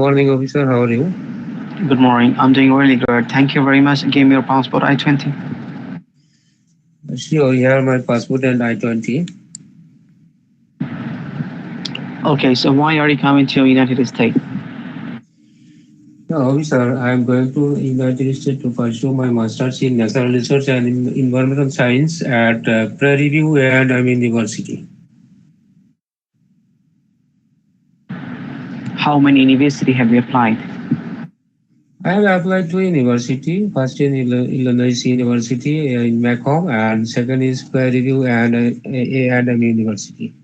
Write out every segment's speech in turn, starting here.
morning, officer. How are you? Good morning. I'm doing really good. Thank you very much. Give me your passport I-20. Sure, here my passport and I-20. Okay, so why are you coming to United States? Officer, I am going to United States to pursue my master's in natural research and environmental science at Prairie View and University. How many university have you applied? I have applied to university. First in Illinois University in Macomb, and second is Prairie View and A&M University.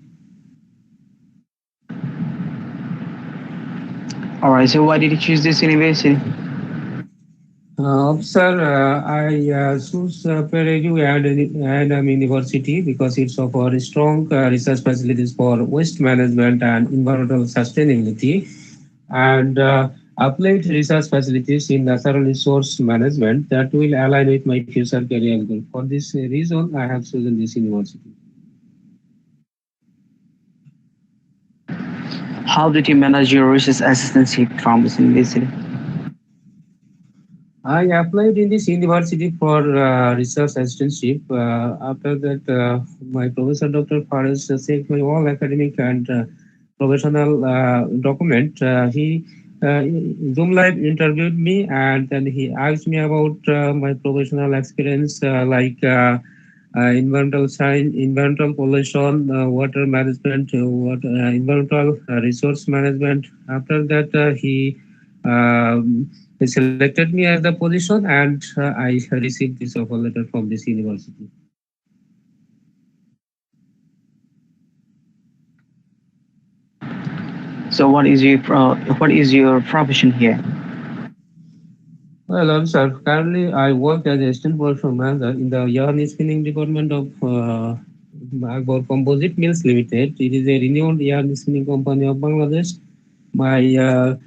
All right. So why did you choose this university? Sir, I choose Prairie and University because it's offer strong research facilities for waste management and environmental sustainability, and applied research facilities in natural resource management that will align with my future career goal. For this reason, I have chosen this university. How did you manage your research assistantship from this university? I applied in this university for research assistantship. After that, my professor, Dr. Faris, checked my all academic and professional document. He Zoom live interviewed me, and then he asked me about my professional experience, like environmental science, environmental pollution, water management, environmental resource management. After that, he selected me as the position, and I received this offer letter from this university. So what is your profession here? Well, sir, currently I work as assistant production manager in the yarn spinning department of Akbar Composite Mills Limited. It is a renowned yarn spinning company of Bangladesh. My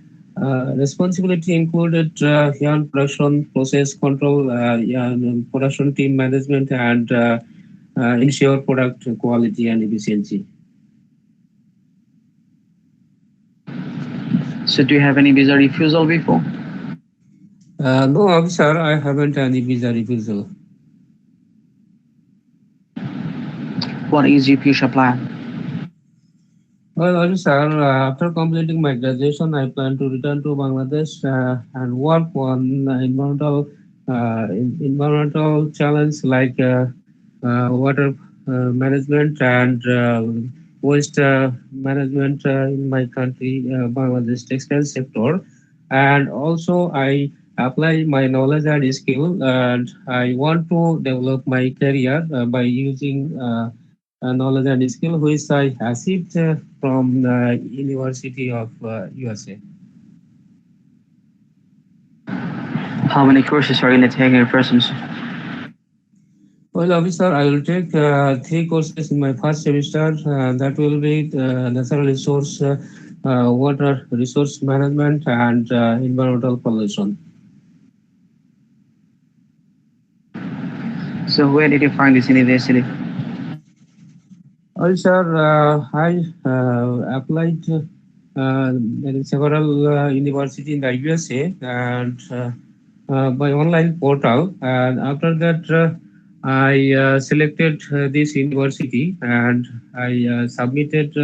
responsibility included yarn production, process control, yarn production team management, and ensure product quality and efficiency. So do you have any visa refusal before? No, officer, I haven't any visa refusal. What is your future plan? Well, officer, after completing my graduation, I plan to return to Bangladesh and work on environmental challenge like water management and waste management in my country, Bangladesh textile sector. And also, I apply my knowledge and skill, and I want to develop my career by using knowledge and skill which I achieved from the University of USA. How many courses are you going to take in your first? Well, officer, I will take three courses in my first semester. That will be natural resource, water resource management, and environmental pollution. So where did you find this university? Sir, I applied in several university in the USA and by online portal. And after that, I selected this university and I submitted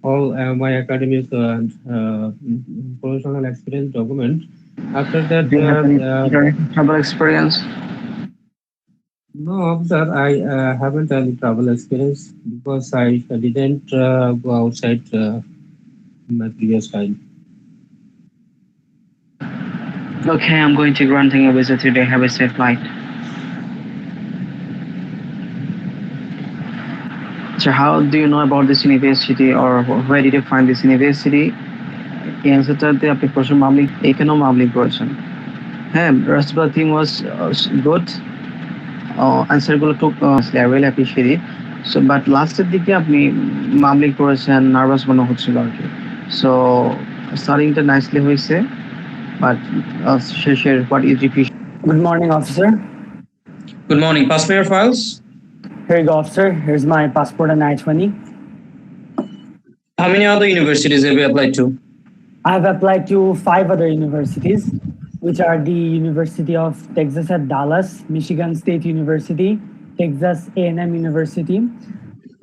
all my academic and professional experience document. After that, Do you have any travel experience? no, sir, I haven't any travel experience because I didn't go outside in my previous time. Okay, I'm going to granting a visa today. Have a safe flight. So how do you know about this university or where did you find this university? এই অ্যান্সারটাতে আপনি প্রশ্ন মামলিক এখানেও মামলিক করেছেন। হ্যাঁ, rest of the thing was good. অ্যান্সারগুলো খুব I really appreciate it. So but লাস্টের দিকে আপনি মামলিক করেছেন, নার্ভাস মনে হচ্ছিল আর কি। So স্টার্টিংটা নাইসলি হয়েছে, but শেষের what is your future? Good morning, officer. Good morning. Pass me your files. Here you go, officer. Here's my passport and I-20. How many other universities have you applied to? I've applied to 5 other universities, which are the University of Texas at Dallas, Michigan State University, Texas A&M University,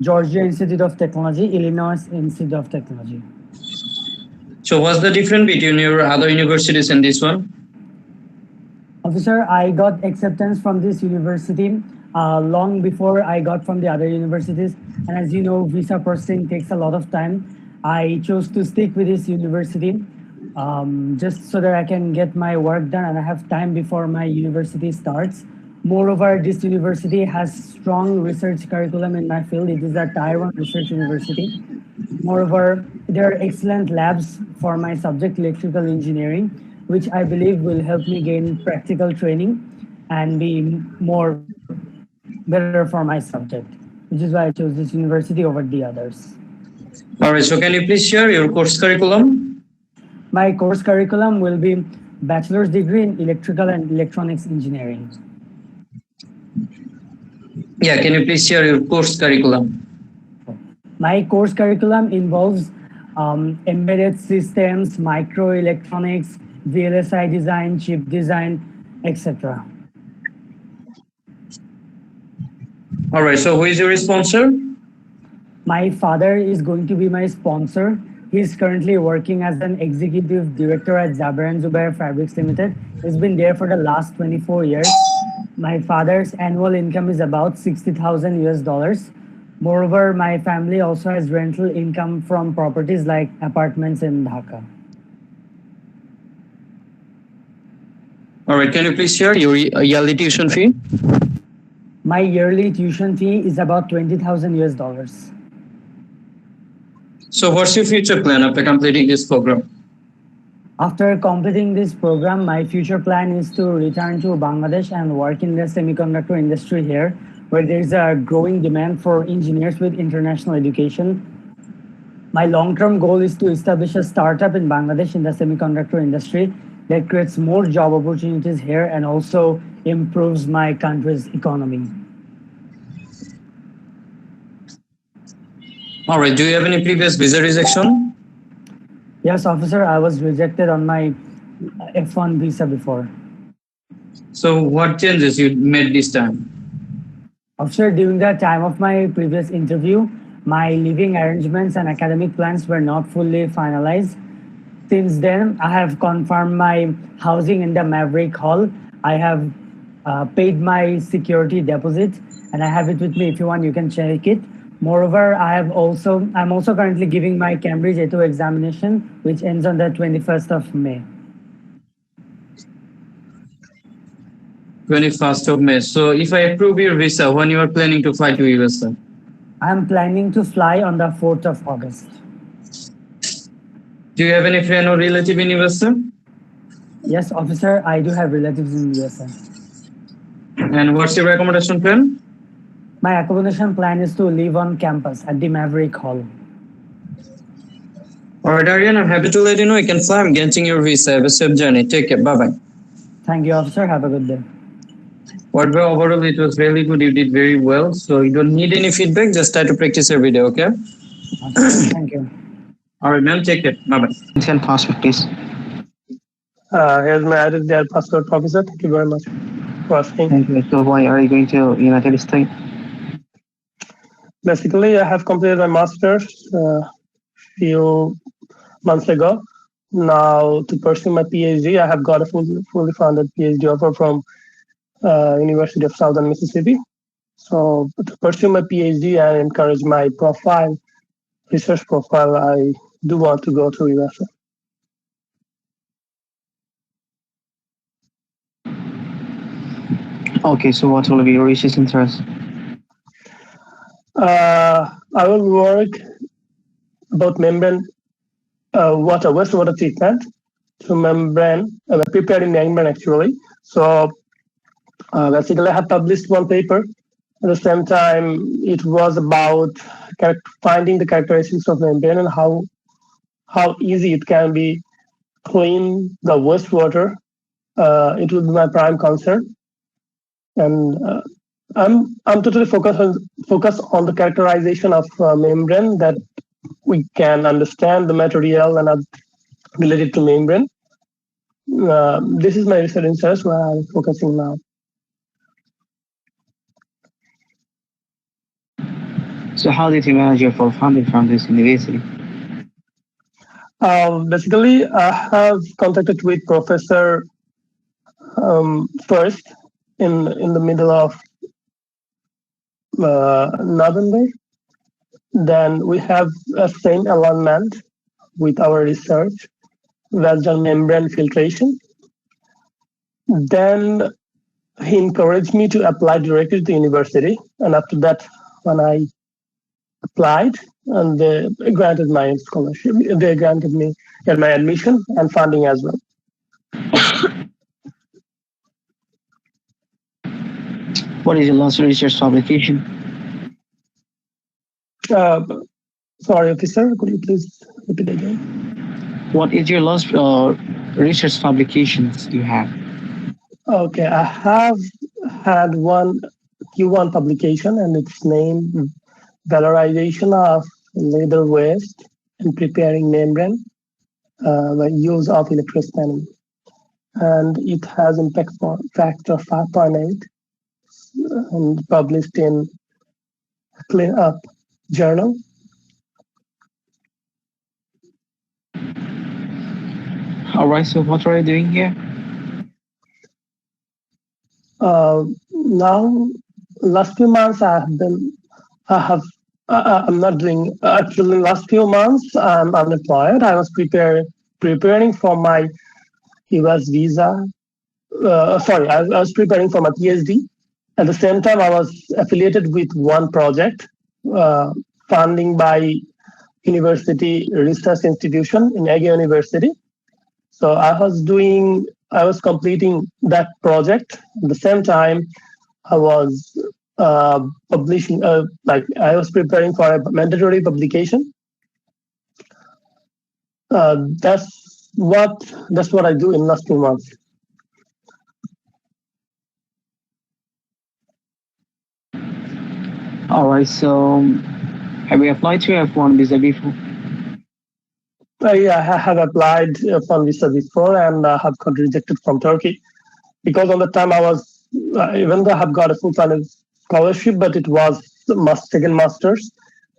Georgia Institute of Technology, Illinois Institute of Technology. So what's the difference between your other universities and this one? Officer, I got acceptance from this university long before I got from the other universities. And as you know, visa processing takes a lot of time. I chose to stick with this university just so that I can get my work done and I have time before my university starts. Moreover, this university has strong research curriculum in my field. It is a Tier 1 research university. Moreover, there are excellent labs for my subject, electrical engineering, which I believe will help me gain practical training and be more better for my subject, which is why I chose this university over the others. All right, so can you please share your course curriculum? My course curriculum will be bachelor's degree in electrical and electronics engineering. Yeah, can you please share your course curriculum? My course curriculum involves embedded systems, microelectronics, VLSI design, chip design, etc. All right, so who is your sponsor? My father is going to be my sponsor. He's currently working as an executive director at Zaber and Zubair Fabrics Limited. He's been there for the last 24 years. My father's annual income is about 60,000 US dollars. Moreover, my family also has rental income from properties like apartments in Dhaka. All right, can you please share your yearly tuition fee? My yearly tuition fee is about 20,000 US dollars. So what's your future plan after completing this program? After completing this program, my future plan is to return to Bangladesh and work in the semiconductor industry here, where there's a growing demand for engineers with international education. My long-term goal is to establish a startup in Bangladesh in the semiconductor industry that creates more job opportunities here and also improves my country's economy. All right, do you have any previous visa rejection? Yes, officer, I was rejected on my F1 visa before. So what changes you made this time? Officer, during the time of my previous interview, my living arrangements and academic plans were not fully finalized. Since then, I have confirmed my housing in the Maverick Hall. I have paid my security deposit and I have it with me. If you want, you can check it. Moreover, I'm also currently giving my Cambridge A2 examination, which ends on the 21st of May. 21st of May. So if I approve your visa, when you are planning to fly to USA? I'm planning to fly on the 4th of August. Do you have any friend or relative in USA? Yes, officer, I do have relatives in USA. And what's your accommodation plan? My accommodation plan is to live on campus at the Maverick Hall. All right, Aryan, I'm happy to let you know you can fly. I'm getting your visa. Have a safe journey. Take care. Bye-bye. Thank you, officer. Have a good day. Whatever, overall, it was really good. You did very well. So you don't need any feedback. Just try to practice every day, okay? Thank you. All right, ma'am. Take care. Bye-bye. Indian passport, please. Here's my identity passport, officer. Thank you very much for asking. Thank you. So why are you going to United States? Basically, I have completed my master's few months ago. Now, to pursue my PhD, I have got a fully funded PhD offer from University of Southern Mississippi. So, to pursue my PhD and encourage my research profile, I do want to go to USA. Okay, so what will be your research interest? I will work about membrane wastewater treatment to preparing membrane actually. So basically, I have published one paper. At the same time, it was about finding the characteristics of membrane and how easy it can be clean the wastewater. It would be my prime concern, and I'm totally focused on the characterization of membrane, that we can understand the material and related to membrane. This is my research interest where I'm focusing now. So how did you manage your full funding from this university? Basically, I have contacted with Professor first in the middle of November. Then we have a same alignment with our research, vaginal membrane filtration. Then he encouraged me to apply directly to university, and after that, when I applied, and they granted my scholarship, they granted me my admission and funding as well. What is your last research publication? Sorry, officer, could you please repeat again? What is your last research publications you have? Okay, I have had one Q1 publication, and it's named Valorization of Leather Waste and Preparing Membrane by Use of Electrospanning. And it has impact factor 5.8 and published in Clean Up Journal. All right, so what are you doing here? Now, last few months I'm not doing, actually last few months I'm unemployed. I was preparing for my US visa. I was preparing for my PhD. At the same time, I was affiliated with one project, funding by University Research Institution in Ege University. So I was completing that project. At the same time, I was publishing, I was preparing for a mandatory publication. That's what I do in last 2 months. All right, so have you applied to F1 visa before? Yeah, I have applied for visa before and have got rejected from Turkey because on the time I was, even though I have got a full-time scholarship, but it was second master's.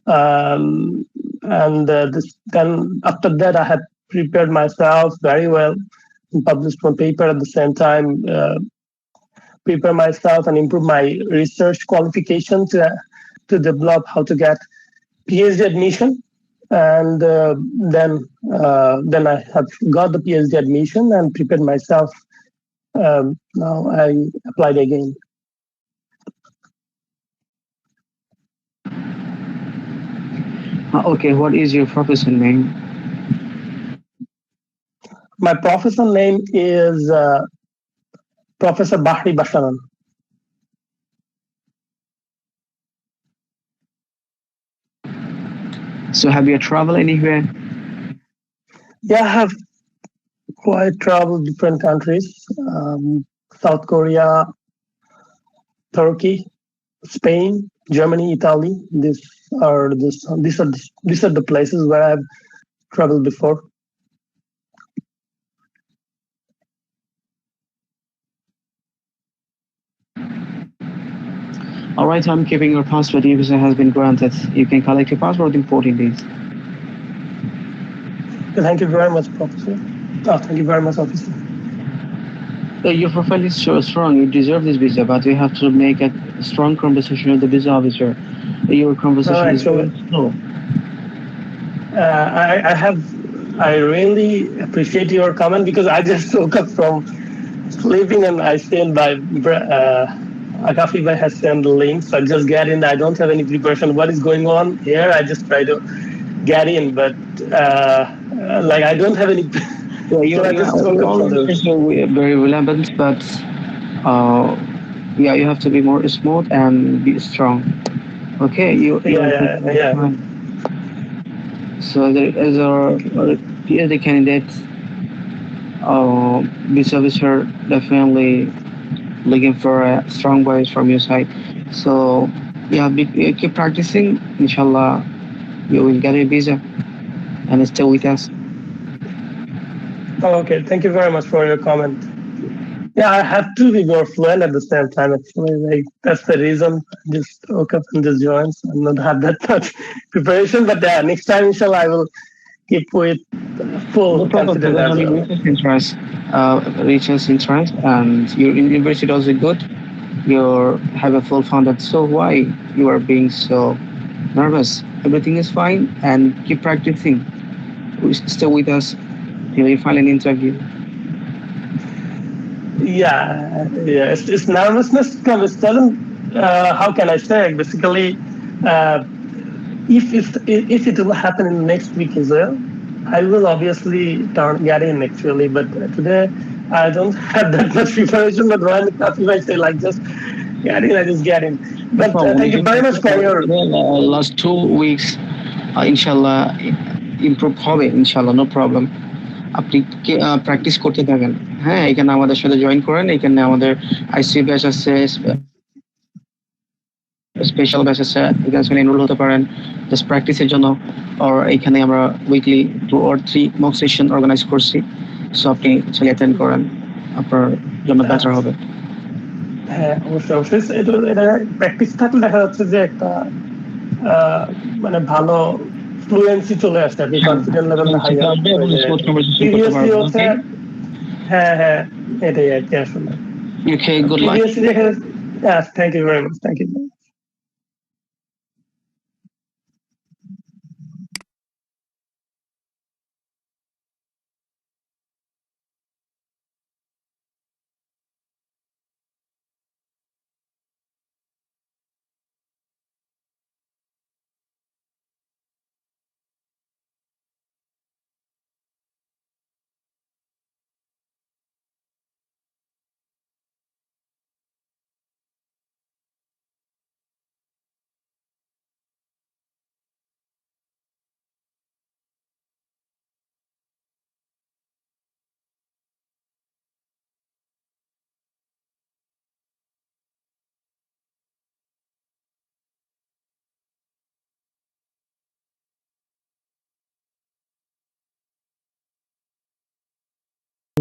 And then after that, I had prepared myself very well and published one paper at the same time, prepare myself and improve my research qualifications to develop how to get PhD admission. And then I have got the PhD admission and prepared myself. Now I applied again. Okay, what is your professor name? My professor name is Professor Bahri Basharan. So have you traveled anywhere? Yeah, I have quite traveled different countries, South Korea, Turkey, Spain, Germany, Italy. These are the places where I've traveled before. All right, I'm keeping your passport. Your visa has been granted. You can collect your passport in 14 days. Thank you very much, Professor. Thank you very much, Officer. Your profile is so strong. You deserve this visa, but we have to make a strong conversation with the visa officer. Your conversation is very slow. I really appreciate your comment because I just woke up from sleeping and I stand by. Akafi Bhai has sent the link, so I just get in. I don't have any preparation. What is going on here? I just try to get in, but I don't have any. Very relevant, but you have to be more smooth and be strong. Okay, yeah. So there is a PhD candidate, visa officer, definitely looking for a strong voice from your side. So yeah, keep practicing. Inshallah, you will get a visa and stay with us. Okay, thank you very much for your comment. Yeah, I have to be more fluent at the same time. Actually, like that's the reason I just woke up and just joined. So I'm not have that much preparation, but yeah, next time, inshallah, I will keep with No full problem. confidence Because as only well. research interest, and your university also good. You have a full funded. So why you are being so nervous? Everything is fine, and keep practicing. Stay with us till you find an interview. Yeah. It's nervousness because it doesn't. How can I say? Basically, uh, if it will happen in next week as well, I will obviously get in actually. But today I don't have that much preparation. But when if I say like just get in, I just get in. No But problem. thank you very much for your. Last 2 weeks, inshallah, improve হবে ইনশাল্লাহ, no problem. আপনি practice করতে থাকেন। হ্যাঁ, এখানে আমাদের সাথে join করেন। এখানে আমাদের আইসি ব্যাচ আছে, স্পেশাল ব্যাচ আছে, এখানে এনরোল হতে পারেন জাস্ট প্র্যাকটিসের জন্য। আর এখানে আমরা weekly 2 or 3 mock session organise করছি। সো আপনি চাইলে অ্যাটেন্ড করেন, আপনার জন্য বেটার হবে। হ্যাঁ, অবশ্যই এটা প্র্যাকটিস থাকলে দেখা যাচ্ছে যে একটা মানে ভালো ফ্লুয়েন্সি চলে আসছে আর কি, কনফিডেন্ট লেভেলটা হাই আসবে। প্রিভিয়াসলি হচ্ছে হ্যাঁ এটাই আর কি আসলে। Okay, good luck. প্রিভিয়াসলি যেখানে thank you very much, thank you.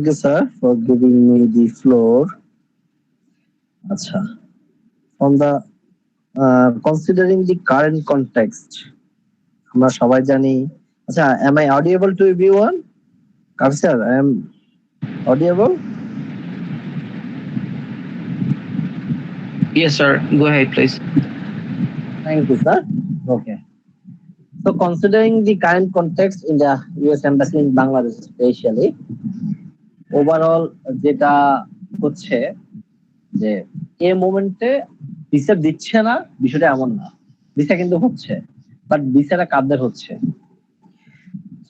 Thank you, sir, for giving me the floor. Acha. From the considering the current context, আমরা সবাই জানি। আচ্ছা, am I audible to everyone? Kavi sir, I am audible? Yes, sir. Go ahead, please. Thank you, sir. Okay. So, considering the current context in the US Embassy in Bangladesh, especially, overall, যেটা হচ্ছে যে এই মোমেন্টে visa দিচ্ছে না, বিষয়টা এমন না, ভিসা কিন্তু হচ্ছে, বাট ভিসাটা কাদের হচ্ছে।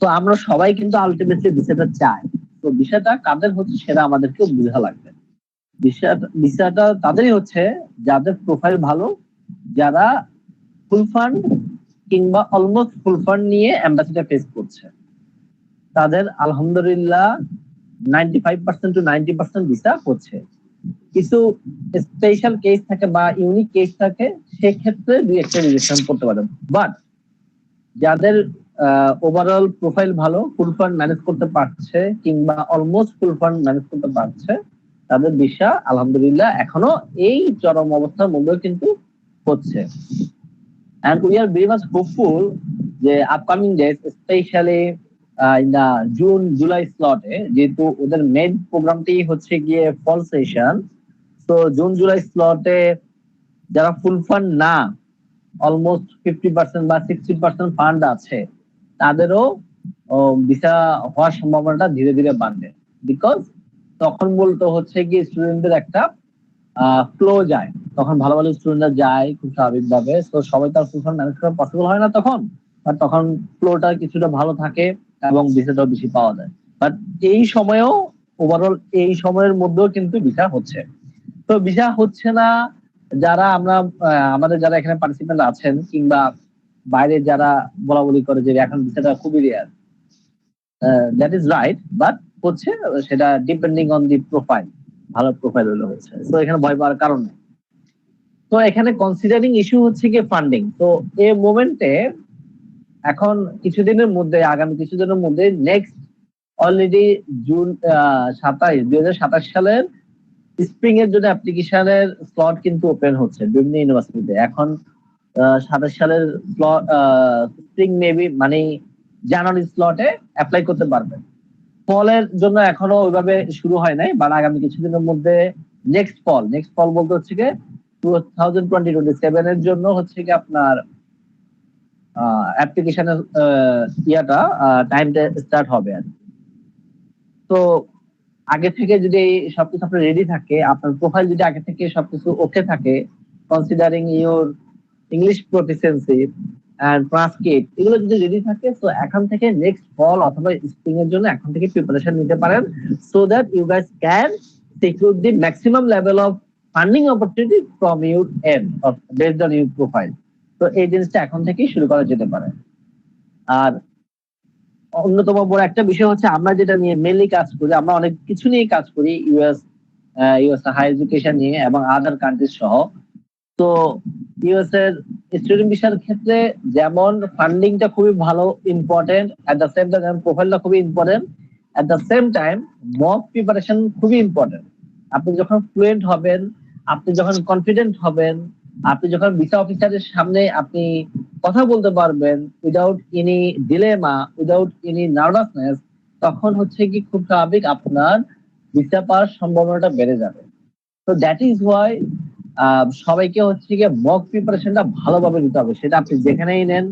তো আমরা সবাই কিন্তু আলটিমেটলি ভিসাটা চাই। তো ভিসাটা কাদের হচ্ছে সেটা আমাদেরকে বোঝা লাগবে। ভিসাটা তাদেরই হচ্ছে যাদের প্রোফাইল ভালো, যারা ফুল ফান্ড কিংবা অলমোস্ট ফুল ফান্ড নিয়ে এম্বাসিটা ফেস করছে, তাদের আলহামদুলিল্লাহ 95% to 90% ভিসা হচ্ছে। কিছু স্পেশাল কেস থাকে বা ইউনিক কেস থাকে, সেক্ষেত্রে দুই একটা রিজেকশন করতে পারে। বাট যাদের ওভারঅল প্রোফাইল ভালো, ফুল ফান্ড ম্যানেজ করতে পারছে কিংবা অলমোস্ট ফুল ফান্ড ম্যানেজ করতে পারছে, তাদের ভিসা আলহামদুলিল্লাহ এখনো এই চরম অবস্থার মধ্যে কিন্তু হচ্ছে। And we are very much hopeful যে upcoming days, specially in the June July স্লটে, যেহেতু ওদের মেইন প্রোগ্রামটি হচ্ছে গিয়ে ফল সেশন, তো জুন জুলাই স্লটে যারা ফুল ফান্ড না, অলমোস্ট 50% বা 60% ফান্ড আছে, তাদেরও ভিসা হওয়ার সম্ভাবনাটা ধীরে ধীরে বাড়বে। বিকজ তখন বলতো হচ্ছে গিয়ে স্টুডেন্টদের একটা ফ্লো যায়, তখন ভালো ভালো স্টুডেন্টরা যায় খুব স্বাভাবিকভাবে। তো সবাই তার ফুল ফান্ড ম্যানেজ করা পসিবল হয় না তখন, বাট তখন ফ্লোটা কিছুটা ভালো থাকে এবং ভিসাটাও বেশি পাওয়া যায়। বাট এই সময়েও ওভারঅল এই সময়ের মধ্যেও কিন্তু ভিসা হচ্ছে। তো ভিসা হচ্ছে না যারা আমরা আমাদের যারা এখানে পার্টিসিপেন্ট আছেন কিংবা বাইরে যারা বলা বলি করে যে এখন ভিসাটা খুবই rare, that is right, but হচ্ছে সেটা ডিপেন্ডিং অন দি প্রোফাইল, ভালো প্রোফাইল হলে হচ্ছে। তো এখানে ভয় পাওয়ার কারণ নেই। তো এখানে কনসিডারিং ইস্যু হচ্ছে কি ফান্ডিং। তো এই মোমেন্টে এখন কিছুদিনের মধ্যে, আগামী কিছুদিনের মধ্যে নেক্সট অলরেডি জুন 2027 সালের স্প্রিং এর জন্য অ্যাপ্লিকেশনের স্লট কিন্তু ওপেন হচ্ছে বিভিন্ন ইউনিভার্সিটিতে। এখন 27 সালের স্প্রিং মেবি মানে জানুয়ারি স্লটে অ্যাপ্লাই করতে পারবেন। ফলের জন্য এখনো ওইভাবে শুরু হয় নাই, বাট আগামী কিছুদিনের মধ্যে নেক্সট ফল বলতে হচ্ছে কি 2027 এর জন্য হচ্ছে কি আপনার অ্যাপ্লিকেশনের ইয়াটা টাইমটা স্টার্ট হবে আর কি। তো আগে থেকে যদি সবকিছু আপনার রেডি থাকে, আপনার প্রোফাইল যদি আগে থেকে সবকিছু ওকে থাকে, considering your English proficiency and transcript এগুলো যদি রেডি থাকে, তো এখন থেকে নেক্সট ফল অথবা স্প্রিং এর জন্য এখন থেকে প্রিপারেশন নিতে পারেন, so that you guys can secure the maximum level of funding opportunity from your end of based on your profile. তো এই জিনিসটা এখন থেকেই শুরু করা যেতে পারে। আর অন্যতম বড় একটা বিষয় হচ্ছে আমরা যেটা নিয়ে মেনলি কাজ করি, আমরা অনেক কিছু নিয়ে কাজ করি ইউএস হাই এডুকেশন নিয়ে এবং আদার কান্ট্রিজ সহ। তো ইউএস এর স্টুডেন্ট ভিসার ক্ষেত্রে যেমন ফান্ডিংটা খুবই ভালো important, at the same time প্রোফাইলটা খুবই important, at the same time mock preparation খুবই ইম্পর্টেন্ট। আপনি যখন ফ্লুয়েন্ট হবেন, আপনি যখন কনফিডেন্ট হবেন, আপনি যখন ভিসা অফিসারের সামনে আপনি কথা বলতে পারবেন without any dilemma, without any nervousness, তখন হচ্ছে কি খুব স্বাভাবিক আপনার ভিসা পাওয়ার সম্ভাবনাটা বেড়ে যাবে। তো দ্যাট ইজ ওয়াই সবাইকে হচ্ছে গিয়ে মক প্রিপারেশনটা ভালোভাবে দিতে হবে। সেটা আপনি যেখানেই নেন,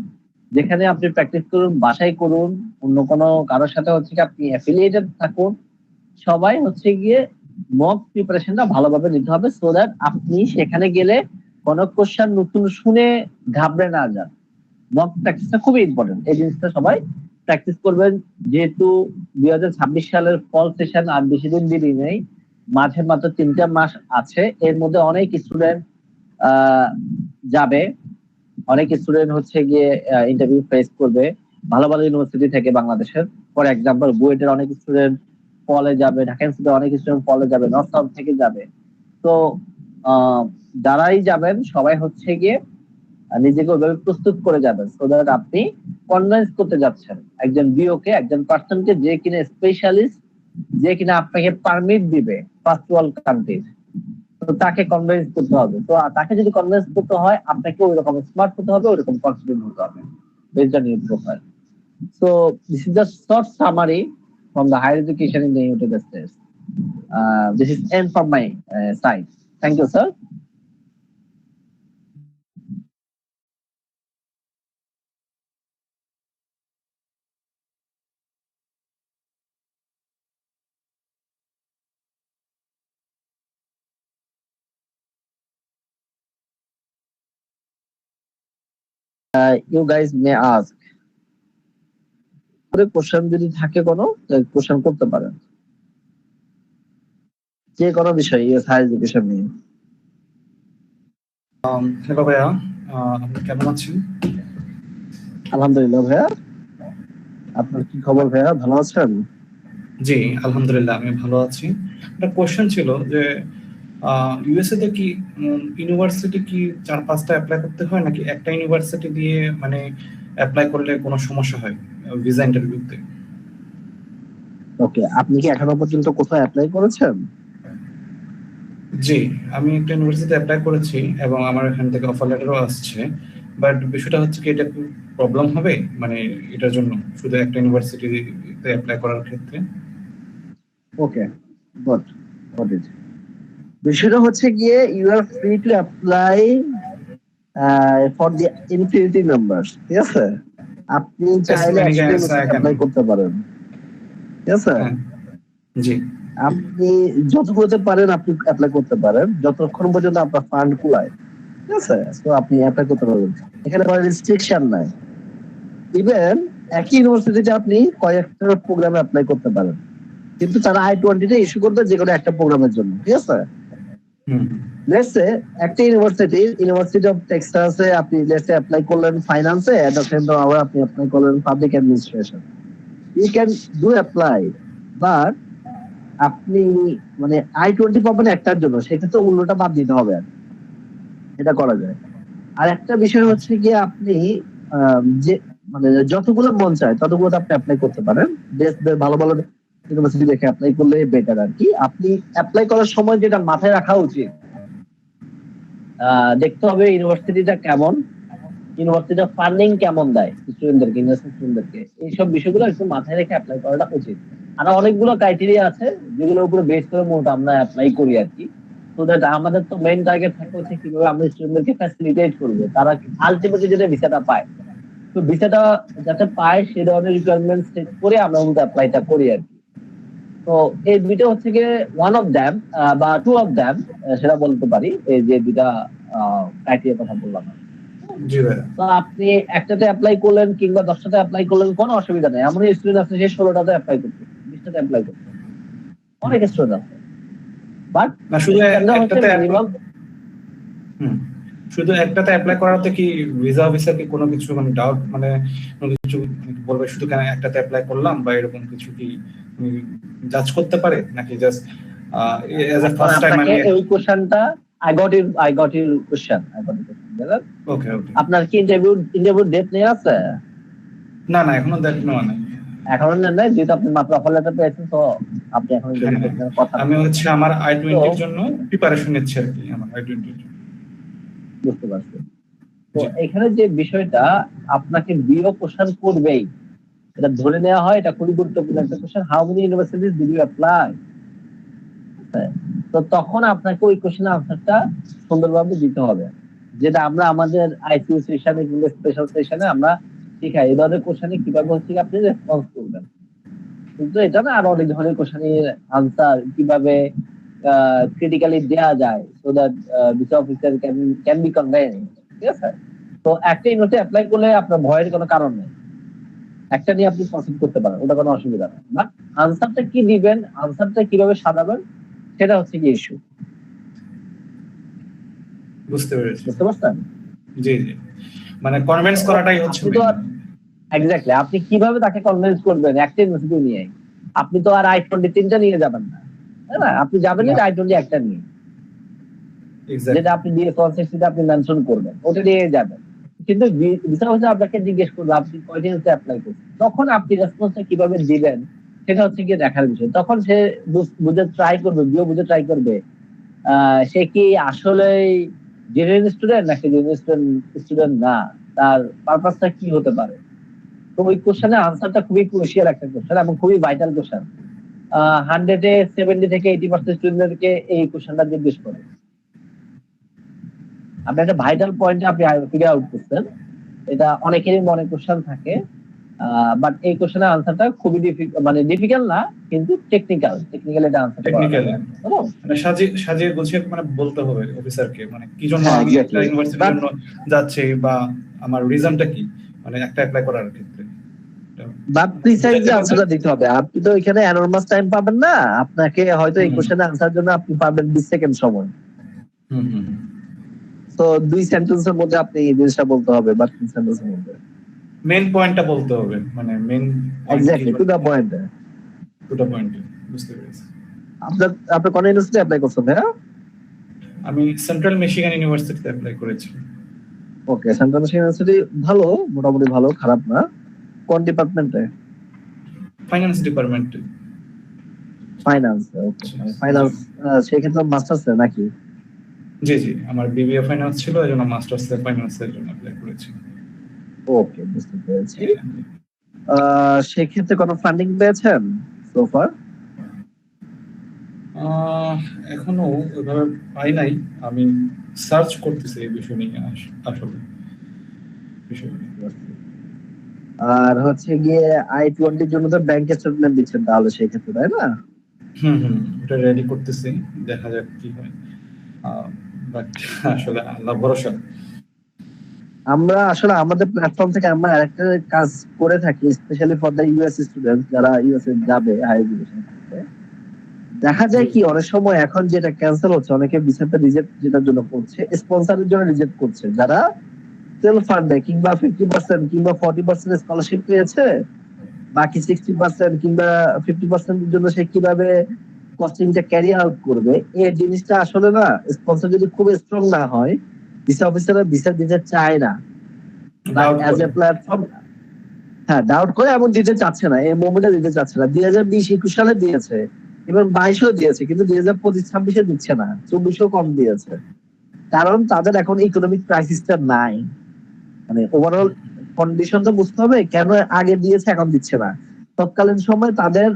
যেখানে আপনি প্র্যাকটিস করুন, বাসায় করুন, অন্য কোনো কারোর সাথে হচ্ছে কি আপনি অ্যাফিলিয়েটেড থাকুন, সবাই হচ্ছে গিয়ে মক প্রিপারেশনটা ভালোভাবে নিতে হবে, সো দ্যাট আপনি সেখানে গেলে কোনো কোশ্চেন নতুন শুনে ঘাবড়ে না যান। মক প্র্যাকটিসটা খুবই ইম্পর্টেন্ট, এই জিনিসটা সবাই প্র্যাকটিস করবেন। যেহেতু 2026 সালের ফল সেশন আর বেশি দিন দেরি নেই, মাঝে মাত্র 3টা মাস আছে, এর মধ্যে অনেক স্টুডেন্ট যাবে, অনেক স্টুডেন্ট হচ্ছে গিয়ে ইন্টারভিউ ফেস করবে ভালো ভালো ইউনিভার্সিটি থেকে বাংলাদেশের। ফর এক্সাম্পল বুয়েটের অনেক স্টুডেন্ট ফলে যাবে, ঢাকা ইনস্টিটিউটের অনেক স্টুডেন্ট ফলে যাবে, নর্থ সাউথ থেকে যাবে। তো যারাই যাবেন সবাই হচ্ছে গিয়ে নিজেকে ওইভাবে প্রস্তুত করে যাবেন, সো দ্যাট আপনি কনভিন্স করতে যাচ্ছেন একজন বিওকে, একজন পার্সনকে যে কিনা স্পেশালিস্ট, যে কিনা আপনাকে পারমিট দিবে ফার্স্ট ওয়ার্ল্ড কান্ট্রির, তো তাকে কনভিন্স করতে হবে। তো তাকে যদি কনভিন্স করতে হয়, আপনাকে ওই রকম স্মার্ট হতে হবে, ওই রকম কনফিডেন্ট হতে হবে based on your profile. So this is the short summary from the higher education in the United States. This is end from my side. Thank you, sir. You guys may ask. Question যদি থাকে কোনো question করতে পারেন, যে কোনো বিষয় higher education নিয়ে। Hello ভাইয়া, আপনি কেমন আছেন? আলহামদুলিল্লাহ ভাইয়া, আপনার কি খবর ভাইয়া, ভালো আছেন? জি আলহামদুলিল্লাহ, আমি ভালো আছি। একটা কোশ্চেন ছিল যে ইউএসএ তে কি ইউনিভার্সিটি কি 4-5টা অ্যাপ্লাই করতে হয়, নাকি একটা ইউনিভার্সিটি দিয়ে মানে অ্যাপ্লাই করলে কোনো সমস্যা হয় ভিসা ইন্টারভিউতে? ওকে, আপনি কি এখনো পর্যন্ত কোথাও অ্যাপ্লাই করেছেন? জি, আমি একটা ইউনিভার্সিটিতে অ্যাপ্লাই করেছি এবং আমার এখান থেকে অফার লেটারও আসছে, বাট বিষয়টা হচ্ছে কি এটা কি প্রবলেম হবে মানে এটার জন্য শুধু একটা ইউনিভার্সিটিতে অ্যাপ্লাই করার ক্ষেত্রে? Okay, got it. বিষয়টা হচ্ছে গিয়ে you are free to apply for the infinity numbers, ঠিক আছে? আপনি চাইলে অ্যাপ্লাই করতে পারেন, ঠিক আছে? জি, আপনি যতগুলোতে পারেন আপনি অ্যাপ্লাই করতে পারেন, যতক্ষণ পর্যন্ত আপনার ফান্ড কুলায়, ঠিক আছে? তো আপনি অ্যাপ্লাই করতে পারবেন, এখানে কোনো রেস্ট্রিকশন নাই। ইভেন একই ইউনিভার্সিটিতে আপনি কয়েকটা প্রোগ্রামে অ্যাপ্লাই করতে পারেন, কিন্তু তারা I-20টা ইস্যু করবে যে কোনো একটা প্রোগ্রামের জন্য, ঠিক আছে? লেটস সে একটা ইউনিভার্সিটি অফ টেক্সাসে আপনি লেটস সে অ্যাপ্লাই করলেন ফাইন্যান্সে, এট দ্য সেম টাইম আবার আপনি অ্যাপ্লাই করলেন public administration. You can do apply, but আপনি মানে I-20 পাবেন একটার জন্য, সেক্ষেত্রে অন্যটা বাদ দিতে হবে, আর এটা করা যায়। আর একটা বিষয় হচ্ছে গিয়ে আপনি যে মানে যতগুলো মন চায় ততগুলো আপনি অ্যাপ্লাই করতে পারেন। ভালো ভালো ইউনিভার্সিটি দেখে অ্যাপ্লাই করলে বেটার আর কি। আপনি অ্যাপ্লাই করার সময় যেটা মাথায় রাখা উচিত, দেখতে হবে ইউনিভার্সিটিটা কেমন, ইউনিভার্সিটিটা ফান্ডিং কেমন দেয় স্টুডেন্টদেরকে, ইউনিভার্সিটি স্টুডেন্টদেরকে, এইসব বিষয়গুলো একটু মাথায় রেখে অ্যাপ্লাই করাটা উচিত। আর অনেকগুলো ক্রাইটেরিয়া আছে যেগুলোর উপরে বেস করে মূলত আমরা অ্যাপ্লাই করি আর কি। তো দ্যাট আমাদের তো মেইন টার্গেট থাকে হচ্ছে কিভাবে আমরা স্টুডেন্টদেরকে ফ্যাসিলিটেট করবো, তারা আলটিমেটলি যেটা ভিসাটা পায়। তো ভিসাটা যাতে পায় সেই ধরনের রিকোয়ারমেন্ট সেট করে আমরা মূলত অ্যাপ্লাইটা করি আর কি। তো এই দুইটা হচ্ছে গিয়ে ওয়ান অফ দ্যাম বা টু অফ দ্যাম সেটা বলতে পারি, এই যে দুইটা ক্রাইটেরিয়া কথা বললাম। জি ভাই। তো আপনি একটাতে অ্যাপ্লাই করলেন কিংবা 10টাতে অ্যাপ্লাই করলেন, কোনো অসুবিধা নেই। এমন স্টুডেন্ট আছে সে 16টাতে অ্যাপ্লাই করতে, 20টাতে অ্যাপ্লাই করতে, অনেক স্টুডেন্ট আছে। বাট না শুধু শুধু একটাতে অ্যাপ্লাই করাতে কি ভিসা অফিসার কি কোনো কিছু মানে ডাউট মানে কোনো কিছু বলবে শুধু কেন একটাতে অ্যাপ্লাই করলাম বা এরকম কিছু কি জাজ করতে পারে নাকি just as a first time? মানে এই কোশ্চেনটা I got your question. ওকে। আপনার কি ইন্টারভিউ ডেট নেই আছে? না এখনো ডেট নেওয়া নাই। এখনো নাই, যেহেতু আপনি মাত্র অফার লেটার পেয়েছেন তো আপনি এখন কথা। আমি হচ্ছে আমার I-20 এর জন্য প্রিপারেশন নিচ্ছি আর কি, আমার I-20 এর জন্য। বুঝতে পারছি। তো এখানে যে বিষয়টা আপনাকে বিও কোশ্চেন করবেই, এটা ধরে নেওয়া হয়, এটা খুবই গুরুত্বপূর্ণ একটা question. How many universities did you apply? তো তখন আপনাকে ওই কোশ্চেনের আনসারটা সুন্দরভাবে দিতে হবে, যেটা আমরা আমাদের আইসিইউ সেশনে কিংবা স্পেশাল সেশনে আমরা শিখাই। এই ধরনের কোশ্চেনে কিভাবে হচ্ছে আপনি রেসপন্স করবেন। কিন্তু এটা না, আরো অনেক ধরনের কোশ্চেনের আনসার কিভাবে ক্রিটিক্যালি দেয়া যায় so that visa officer can be convinced. ঠিক আছে? তো একটা ইউনিভার্সিটি অ্যাপ্লাই করলে আপনার ভয়ের কোনো কারণ নেই, একটা নিয়ে আপনি পছন্দ করতে পারেন, ওটা কোনো অসুবিধা নেই। বাট আনসারটা কি দিবেন, আনসারটা কিভাবে সাজাবেন, সেটা হচ্ছে কি ইস্যু। বুঝতে পেরেছি। বুঝতে পারছেন? জি মানে কনভিন্স করাটাই হচ্ছে এক্স্যাক্টলি। আপনি কিভাবে তাকে কনভিন্স করবেন একটা ইউনিভার্সিটি নিয়ে? আপনি তো আর I-23টা নিয়ে যাবেন না, তাই না? আপনি যাবেন I-20 একটা নিয়ে, যেটা আপনি দিয়ে কনসেপ্টটা আপনি মেনশন করবেন, ওটা নিয়ে যাবেন। কিন্তু ভিসা অফিসার আপনাকে জিজ্ঞেস করবে আপনি কয়টা ইউনিভার্সিটি অ্যাপ্লাই করছেন, তখন আপনি রেসপন্সটা কিভাবে দিবেন সেটা হচ্ছে কি দেখার বিষয়। তখন সে বুঝে ট্রাই করবে, বুঝে ট্রাই করবে সে কি আসলে জেনুইন স্টুডেন্ট নাকি জেনুইন স্টুডেন্ট না, তার পারপাসটা কি হতে পারে। তো ওই কোশ্চেনের আনসারটা খুবই ক্রুশিয়াল একটা কোশ্চেন এবং খুবই ভাইটাল কোশ্চেন। 100-এ 70 থেকে 80% স্টুডেন্টদেরকে এই কোশ্চেনটা জিজ্ঞেস করে। আপনি একটা ভাইটাল পয়েন্ট আপনি ফিগার আউট করছেন, এটা অনেকেরই মনে কোশ্চেন থাকে। বাট এই কোশ্চেনের আনসারটা খুবই ডিফিকাল্ট না, কিন্তু টেকনিক্যাল এটা আনসার মানে সাজিয়ে গুছিয়ে মানে বলতে হবে অফিসারকে, মানে কি জন্য আমি একটা ইউনিভার্সিটির জন্য যাচ্ছি বা আমার রিজনটা কি, মানে একটা অ্যাপ্লাই করার ক্ষেত্রে বাট প্রিসাইজলি আনসারটা দিতে হবে। আপনি তো এখানে এনরমাস টাইম পাবেন না, আপনাকে হয়তো এই কোশ্চেনের আনসার জন্য আপনি পাবেন 20 সেকেন্ড সময়। তো 2 সেন্টেন্সের মধ্যে আপনি এই জিনিসটা বলতে হবে, বাট 3 সেন্টেন্সের মধ্যে মেইন পয়েন্টটা বলতে হবে, মানে main exactly to the point. বুঝতে পেরেছি। আপনি কোন ইউনিভার্সিটি অ্যাপ্লাই করছেন ভাইয়া? আমি সেন্ট্রাল মিশিগান ইউনিভার্সিটিতে অ্যাপ্লাই করেছি। ওকে, সেন্ট্রাল মিশিগান ইউনিভার্সিটি ভালো, মোটামুটি ভালো, খারাপ না। কোন ডিপার্টমেন্টে? ফাইন্যান্স ডিপার্টমেন্টে। ফাইন্যান্স, ওকে। ফাইন্যান্স সেক্ষেত্রে মাস্টার্স নাকি? জি আমার বিবিএ ফাইন্যান্স ছিল, এজন্য মাস্টার্স ফাইন্যান্সের জন্য অ্যাপ্লাই করেছি। ওকে, বুঝতে পেরেছি। সেক্ষেত্রে কোনো ফান্ডিং পেয়েছেন সো ফার? এখনো ওইভাবে পাই নাই, আমি সার্চ করতেছি এই বিষয় নিয়ে আসলে বিষয়। আর হচ্ছে গিয়ে I-20 এর জন্য তো ব্যাংক স্টেটমেন্ট দিচ্ছেন তাহলে সেই ক্ষেত্রে, তাই না? এটা রেডি করতেছি, দেখা যাক কি হয়। বাট আসলে আল্লাহ ভরসা। আমরা আসলে আমাদের প্ল্যাটফর্ম থেকে আমরা আরেকটা কাজ করে থাকি, specially for the US student যারা ইউএসএ যাবে হায়ার এডুকেশন করতে। দেখা যায় কি অনেক সময় এখন যেটা ক্যান্সেল হচ্ছে, অনেকে ভিসাটা রিজেক্ট যেটার জন্য করছে, স্পন্সরের জন্য রিজেক্ট করছে। যারা সেলফ ফান্ডে কিংবা 50% কিংবা 40% স্কলারশিপ পেয়েছে, বাকি 60% কিংবা 50% এর জন্য সে কিভাবে কস্টিংটা ক্যারি আউট করবে, এই জিনিসটা আসলে না, স্পন্সর যদি খুব স্ট্রং না হয় ভিসা অফিসাররা ভিসা দিতে চায় না। অ্যাজ এ প্ল্যাটফর্ম হ্যাঁ ডাউট করে এমন দিতে চাচ্ছে না, এই মোমেন্টে দিতে চাচ্ছে না। 2020-21 সালে দিয়েছে, এবার 22-এও দিয়েছে, কিন্তু 2025-26-এ দিচ্ছে না, 24-এও কম দিয়েছে। কারণ তাদের এখন ইকোনমিক ক্রাইসিসটা নাই, মানে ওভারঅল কন্ডিশন তো বুঝতে হবে কেন আগে দিয়েছে এখন দিচ্ছে না। তৎকালীন সময় তাদের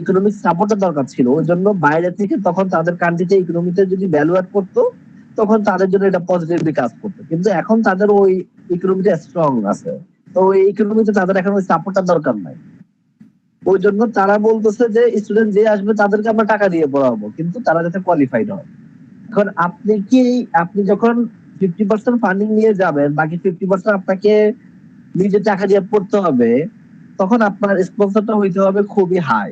ইকোনমিক সাপোর্টের দরকার ছিল, ওই জন্য বাইরে থেকে তখন তাদের কান্ট্রিতে ইকোনমিতে যদি ভ্যালু অ্যাড করতো তখন তাদের জন্য এটা পজিটিভলি কাজ করতো। কিন্তু এখন তাদের ওই ইকোনমিটা স্ট্রং আছে, তো ওই ইকোনমিতে তাদের এখন ওই সাপোর্টটার দরকার নাই। ওই জন্য তারা বলতেছে যে স্টুডেন্ট যে আসবে তাদেরকে আমরা টাকা দিয়ে পড়াবো, কিন্তু তারা যাতে কোয়ালিফাইড হয়। এখন আপনি যখন 50% ফান্ডিং নিয়ে যাবেন, বাকি 50% আপনাকে নিজে টাকা দিয়ে পড়তে হবে, তখন আপনার স্পন্সরটা হইতে হবে খুবই হাই,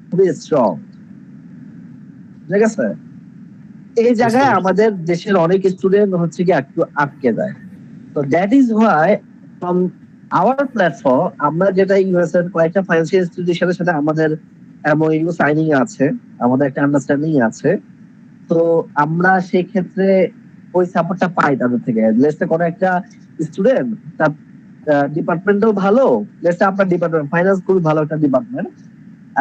খুবই স্ট্রং। ঠিক আছে, এই জায়গায় আমাদের দেশের অনেক স্টুডেন্ট হচ্ছে কি একটু আটকে যায়। তো that is why from our platform আমরা যেটা ইউএস এর কয়েকটা ফাইন্যান্সিয়াল ইনস্টিটিউশনের সাথে আমাদের এমওইউ সাইনিং আছে, আমাদের একটা আন্ডারস্ট্যান্ডিং আছে। তো আমরা সেই ক্ষেত্রে ওই সাপোর্টটা পাই তাদের থেকে। লেটসে কোনো একটা স্টুডেন্ট তার ডিপার্টমেন্টও ভালো, লেটসে আপনার ডিপার্টমেন্ট ফাইন্যান্স খুবই ভালো একটা ডিপার্টমেন্ট,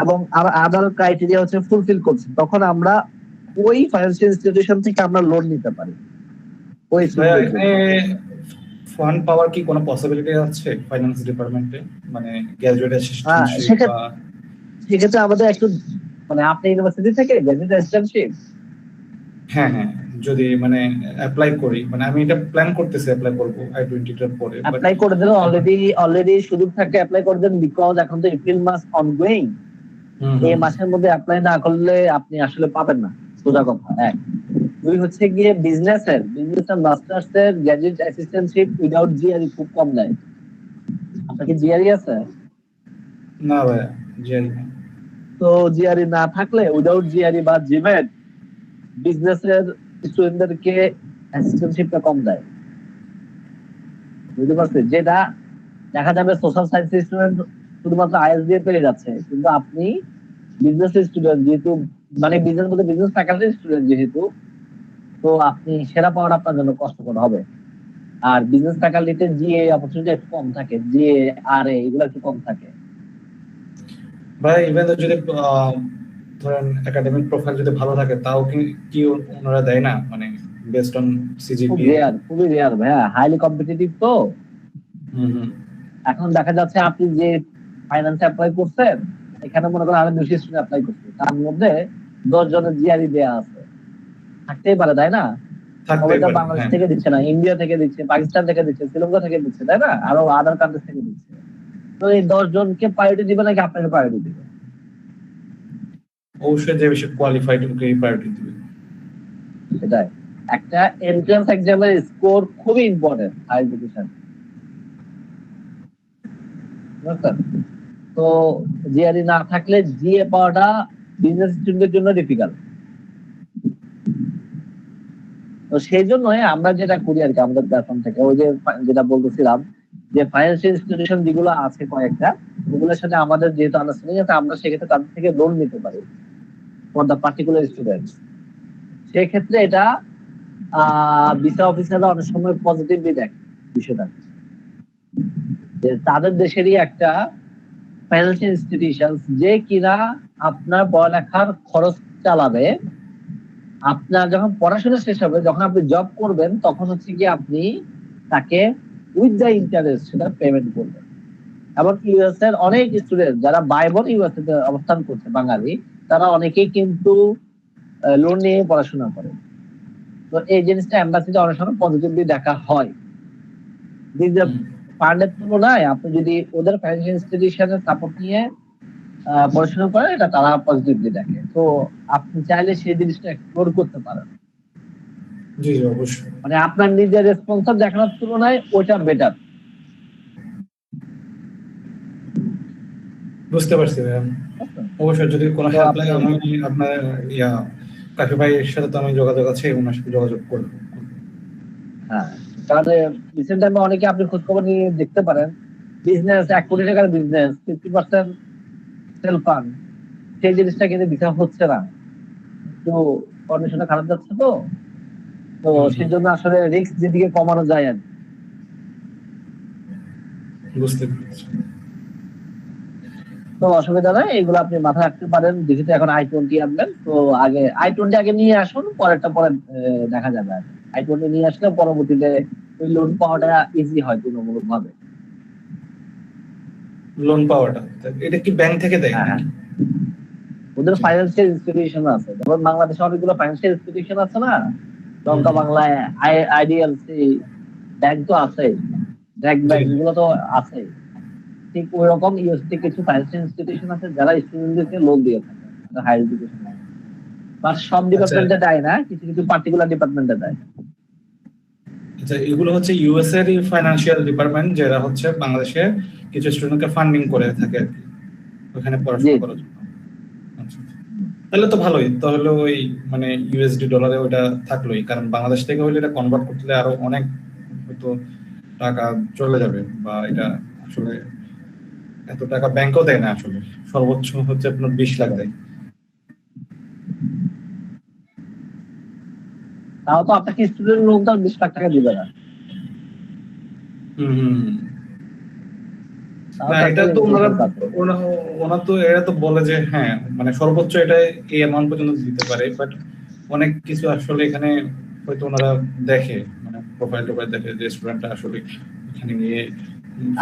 এবং আদার ক্রাইটেরিয়া হচ্ছে ফুলফিল করছে, তখন আমরা ওই ফাইন্যান্সিয়াল ইনস্টিটিউশন থেকে আমরা লোন নিতে পারি ওই ফান্ড পাওয়ার কি কোনো পসিবিলিটি আছে ফাইন্যান্স ডিপার্টমেন্টে, মানে গ্র্যাজুয়েট অ্যাসিস্ট্যান্টশিপ বা? সেক্ষেত্রে আমাদের একটু মানে আপনি ইউনিভার্সিটি থেকে গ্র্যাজুয়েট অ্যাসিস্ট্যান্টশিপ, হ্যাঁ হ্যাঁ, যদি মানে অ্যাপ্লাই করি, মানে আমি এটা প্ল্যান করতেছি অ্যাপ্লাই করব I-20 টার পরে। অ্যাপ্লাই করে দিলে অলরেডি সুযোগ থাকে, অ্যাপ্লাই করে দেন, বিকজ এখন তো এপ্রিল মাস অনগোয়িং। এই মাসের মধ্যে অ্যাপ্লাই না করলে আপনি আসলে পাবেন না, সোজা কথা। এক, দুই হচ্ছে গিয়ে বিজনেস মাস্টার্স এর গ্র্যাজুয়েট অ্যাসিস্ট্যান্টশিপ উইদাউট জিআরই খুব কম দেয়। আপনার কি জিআরই আছে? না ভাই, জিআরই না। তো জিআরই না থাকলে উইদাউট জিআরই বা জিমেট বিজনেস এর স্টুডেন্টদেরকে অ্যাসিস্ট্যান্টশিপটা কম দেয়, বুঝতে পারছেন? যেটা দেখা যাবে সোশ্যাল সায়েন্স স্টুডেন্ট শুধুমাত্র আইএস দিয়ে পেয়ে যাচ্ছে, কিন্তু আপনি বিজনেস স্টুডেন্ট যেহেতু, মানে বিজনেস মধ্যে বিজনেস ফ্যাকাল্টি স্টুডেন্ট যেহেতু, তো আপনি সেরা পাওয়ার আপনার জন্য কষ্টকর হবে। আর বিজনেস ফ্যাকাল্টিতে জিএ অপরচুনিটি একটু কম থাকে, জিএ আর এগুলো একটু কম থাকে। ভাই ইভেন যদি ধরেন একাডেমিক প্রোফাইল যদি ভালো থাকে, তাও কি ওনারা দেয় না, মানে বেসড অন সিজিপিএ? খুবই রেয়ার ভাইয়া, হাইলি কম্পিটিটিভ তো। এখন দেখা যাচ্ছে আপনি যে ফাইন্যান্স অ্যাপ্লাই করছেন, এখানে মনে করেন আরো 200 স্টুডেন্ট অ্যাপ্লাই করছে, তার মধ্যে 10 জনের জিআরই দেয়া আছে, থাকতেই পারে, তাই না? বাংলাদেশ থেকে দিচ্ছে না, ইন্ডিয়া থেকে দিচ্ছে, পাকিস্তান থেকে দিচ্ছে, শ্রীলঙ্কা থেকে দিচ্ছে, তাই না? আরো আদার কান্ট্রি থেকে দিচ্ছে। তো এই 10 জনকে প্রায়োরিটি দিবে নাকি আপনাকে প্রায়োরিটি দিবে? অবশ্যই যে বেশি কোয়ালিফাইড ওকে প্রায়োরিটি দিবে। সেটাই, একটা এন্ট্রান্স এক্সামের স্কোর খুবই ইম্পর্টেন্ট হায়ার এডুকেশন। তো জিআরই না থাকলে জিএ পাওয়াটা বিজনেস স্টুডেন্টের জন্য ডিফিকাল্ট। তো সেই জন্যই আমরা যেটা করি আর কি আমাদের প্ল্যাটফর্ম থেকে, ওই যে যেটা বলতেছিলাম যে ফাইন্যান্সিয়াল ইনস্টিটিউশন যেগুলো আছে কয়েকটা, ওগুলোর সাথে আমাদের যেহেতু আন্ডারস্ট্যান্ডিং আছে, আমরা সেক্ষেত্রে তাদের থেকে লোন নিতে পারি ফর দ্য পার্টিকুলার স্টুডেন্ট। সেক্ষেত্রে এটা ভিসা অফিসাররা অনেক সময় পজিটিভলি দেখে বিষয়টা, যে তাদের দেশেরই একটা ফাইন্যান্সিয়াল ইনস্টিটিউশন যে কিনা আপনার পড়ালেখার খরচ চালাবে, আপনার যখন পড়াশোনা শেষ হবে, যখন আপনি জব করবেন, তখন হচ্ছে কি আপনি তাকে উইথ দ্য ইন্টারেস্ট সেটা পেমেন্ট করবেন। এবং ইউএস এর অনেক স্টুডেন্ট যারা বাইবল ইউএস এ অবস্থান করছে বাঙালি, তারা অনেকেই কিন্তু লোন নিয়ে পড়াশোনা করে। তো এই জিনিসটা এম্বাসিতে অনেক সময় পজিটিভলি দেখা হয়। ফান্ডের তুলনায় আপনি যদি ওদের ফাইন্যান্সিয়াল ইনস্টিটিউশনের সাপোর্ট নিয়ে পড়াশোনা করেন, এটা তারা পজিটিভলি দেখে। তো আপনি চাইলে সেই জিনিসটা এক্সপ্লোর করতে পারেন। জি অবশ্যই, মানে আপনার নিজের রেসপন্সর দেখানোর তুলনায় ওটা বেটার। বুঝতে পারছি ভাই। অবশ্যই যদি কোনো হেল্প লাগে আমি আপনার কাকি ভাইয়ের সাথে তো আমি যোগাযোগ আছে, ওনার সাথে যোগাযোগ করব। হ্যাঁ, তাহলে রিসেন্ট টাইমে অনেকে আপনি খোঁজ খবর নিয়ে দেখতে পারেন, বিজনেস 1 কোটি টাকার বিজনেস 50% সেল ফান্ড, সেই জিনিসটা কিন্তু ভিসা হচ্ছে না, তো কন্ডিশনটা খারাপ যাচ্ছে। তো সেই জন্য আসলে রিস্ক যেদিকে কমানো যায় আর বুঝতে পেরেছি। তো অসুবিধা নাই, এগুলো আপনি মাথায় রাখতে পারেন। যেহেতু এখন I-20 আনবেন, তো আগে I-20 আগে নিয়ে আসুন, পরেরটা পরে দেখা যাবে। আর I-20 নিয়ে আসলে পরবর্তীতে ওই লোন পাওয়াটা ইজি হয় তুলনামূলক ভাবে। লোন পাওয়াটা এটা কি ব্যাংক থেকে দেয়? হ্যাঁ, ওদের ফাইন্যান্সিয়াল ইনস্টিটিউশন আছে, যেমন বাংলাদেশে অনেকগুলো ফাইন্যান্সিয়াল ইনস্টিটিউশন আছে না, লঙ্কা বাংলায়, IDLC ব্যাংক তো আছে, ব্যাংক গুলো তো আছে। ঠিক ওই রকম ইউএসডি কিছু ফাইন্যান্সিয়াল ইনস্টিটিউশন আছে যারা স্টুডেন্টদেরকে লোন দিয়ে থাকে হায়ার এডুকেশন। বাট সব ডিপার্টমেন্টে দেয় না, কিছু কিছু পার্টিকুলার ডিপার্টমেন্টে দেয়। আচ্ছা, এগুলো হচ্ছে ইউএস এর ফাইন্যান্সিয়াল ডিপার্টমেন্ট, যারা হচ্ছে বাংলাদেশে কিছু স্টুডেন্টকে ফান্ডিং করে থাকে আর কি, ওখানে পড়াশোনা করার জন্য। আচ্ছা, তাহলে তো ভালোই। তাহলে ওই মানে ইউএসডি ডলারে ওটা থাকলোই, কারণ বাংলাদেশ থেকে হলে এটা কনভার্ট করতে আরো অনেক হয়তো টাকা চলে যাবে, বা এটা আসলে এত টাকা ব্যাংকও দেয় না আসলে, সর্বোচ্চ হচ্ছে আপনার 20 লাখ দেয়। তাও তো আপনাকে স্টুডেন্ট লোন তো 20 লাখ টাকা দিবে না। না, এটা তো ওনারা তো এরা তো বলে যে হ্যাঁ মানে সর্বোচ্চ এটা এই অ্যামাউন্ট পর্যন্ত দিতে পারে, বাট অনেক কিছু আসলে এখানে হয়তো ওনারা দেখে, মানে প্রোফাইল টোফাইল দেখে যে স্টুডেন্টটা আসলে এখানে গিয়ে।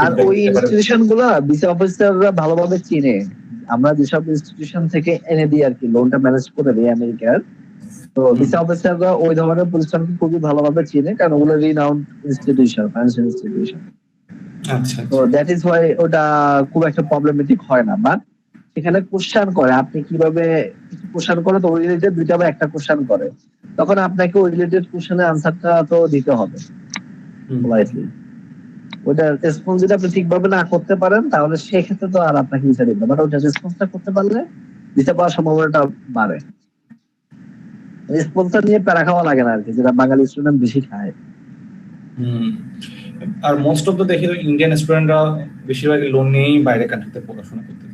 আর ওই ইনস্টিটিউশন গুলা ভিসা অফিসাররা ভালোভাবে চিনে। আমরা যেসব ইনস্টিটিউশন থেকে এনে দিই আর কি, লোনটা ম্যানেজ করে দিই আমেরিকার, তো ভিসা অফিসাররা ওই ধরনের প্রতিষ্ঠানকে খুবই ভালোভাবে চিনে, কারণ ওগুলো রিনাউন্ড ইনস্টিটিউশন, ফাইন্যান্সিয়াল ইনস্টিটিউশন। আচ্ছা, তো দ্যাট ইজ হোয়াই ওটা খুব একটা প্রবলেমেটিক হয় না। বাট এখানে কোশ্চেন করে আপনি কিভাবে কোশ্চেন করে, তো ওই রিলেটেড দুইটা বা একটা কোশ্চেন করে, তখন আপনাকে ওই রিলেটেড কোশ্চেনের আনসারটা তো দিতে হবে পোলাইটলি। ওটা রেসপন্স যদি আপনি ঠিকভাবে না করতে পারেন, তাহলে সেক্ষেত্রে তো আর আপনাকে ভিসা দিবে না। বাট ওটা রেসপন্সটা করতে পারলে ভিসা পাওয়ার সম্ভাবনাটা বাড়ে। রেসপন্সটা নিয়ে প্যারা খাওয়া লাগে না আর কি, যেটা বাঙালি স্টুডেন্ট বেশি খায়। আর মোস্ট অফ দ্য দেখি ইন্ডিয়ান স্টুডেন্টরা বেশিরভাগ লোন নিয়েই বাইরে কান্ট্রিতে পড়াশোনা করতে,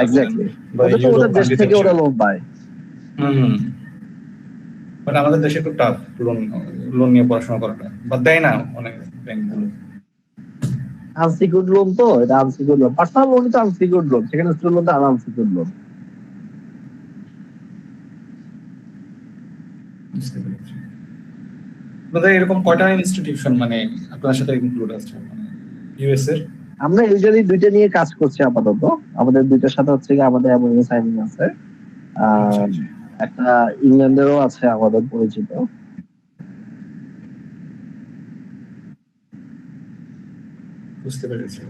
এক্স্যাক্টলি, ওদের দেশ থেকে ওরা লোন পায়। বাট আমাদের দেশে একটু টাফ লোন নিয়ে পড়াশোনা করাটা, বা দেয় না অনেক ব্যাংকগুলো। আনসিকিউরড লোন, তো এটা আনসিকিউরড লোন। পার্সোনাল লোন তো আনসিকিউরড লোন, সেখানে স্টুডেন্ট লোনটা আনসিকিউরড লোন। আপনাদের এরকম কয়টা ইনস্টিটিউশন মানে আপনার সাথে ইনক্লুড আছে মানে ইউএস এর? আমরা ইউজুয়ালি দুইটা নিয়ে কাজ করছি আপাতত। আমাদের দুইটার সাথে হচ্ছে কি আমাদের এমওইউ সাইনিং আছে, একটা ইংল্যান্ডেরও আছে আমাদের পরিচিত। বুঝতে পেরেছি।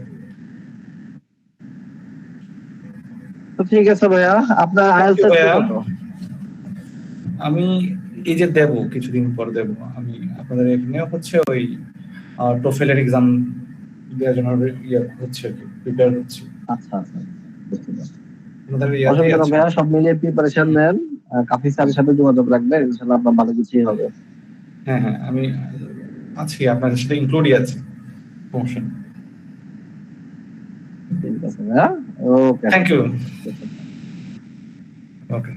তো ঠিক আছে ভাইয়া, আপনার আইএলটিএস কত? আমি এই যে দেব, কিছুদিন পর দেব আমি আপনাদের এখানে হচ্ছে ওই টোফেলের এক্সাম দেওয়ার জন্য হচ্ছে প্রিপেয়ার হচ্ছে। আচ্ছা আচ্ছা, বুঝতে পারছি। ভাইয়া সব মিলিয়ে প্রিপারেশন নেন, কাফি স্যারের সাথে যোগাযোগ রাখবেন, ইনশাআল্লাহ আপনার ভালো কিছুই হবে। হ্যাঁ হ্যাঁ, আমি আছি, আপনাদের সাথে ইনক্লুডই আছে, সমস্যা নেই। ঠিক আছে ভাইয়া, ওকে, থ্যাংক ইউ। ওকে।